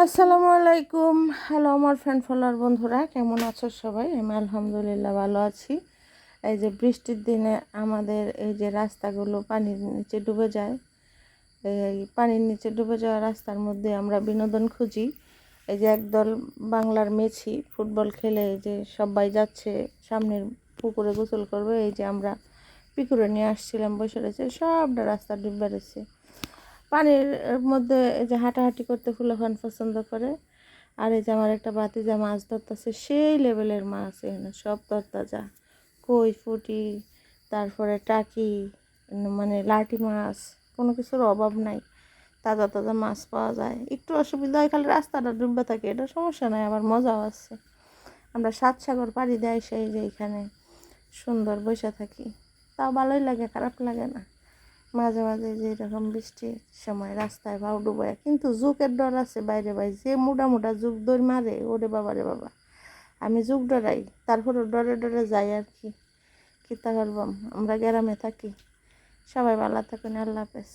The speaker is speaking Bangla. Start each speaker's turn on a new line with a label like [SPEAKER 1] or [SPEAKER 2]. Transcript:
[SPEAKER 1] আসসালামু আলাইকুম। হ্যালো আমার ফ্রেন্ড ফলোয়ার বন্ধুরা, কেমন আছো সবাই? আমি আলহামদুলিল্লাহ ভালো আছি। এই যে বৃষ্টির দিনে আমাদের এই যে রাস্তাগুলো পানির নিচে ডুবে যায়, এই পানির নিচে ডুবে যাওয়া রাস্তার মধ্যে আমরা বিনোদন খুঁজি। এই যে একদল বাংলার মেছি ফুটবল খেলে এই যে সবাই যাচ্ছে সামনের পুকুরে গোসল করবে, এই যে আমরা পুকুরে নিয়ে আসছিলাম, বসে রয়েছে, সবটা রাস্তা ডুবে রয়েছে। পানির মধ্যে এই যে হাঁটাহাঁটি করতে ফুলফান পছন্দ করে। আর এই যে আমার একটা ভাতিজা মাছ ধরতেছে, সেই লেভেলের মাছ, এখানে সব তরতাজা, কই ফুটি, তারপরে টাকি, মানে লাটি মাছ, কোনো কিছুর অভাব নাই, তাজা তাজা মাছ পাওয়া যায়। একটু অসুবিধা হয় খালি রাস্তাটা ডুববে থাকে, এটা সমস্যা নাই, আবার মজাও আছে। আমরা সাত সাগর পাড়ি দেয় সেই যে এখানে সুন্দর বসে থাকি, তাও ভালোই লাগে, খারাপ লাগে না। মাঝে মাঝে যে এরকম বৃষ্টির সময় রাস্তায় ভাও ডুবায়, কিন্তু জুকের ডর আছে বাইরে যে মোটা মোটা জুক দৌড় মারে, ওরে বাবা রে বাবা, আমি জুক ডরাই, তারপরে ডরে ডরে যাই আর কি। তা করবাম, আমরা গ্রামে থাকি। সবাই ভালো থাকুন, আল্লাহ হাফেজ।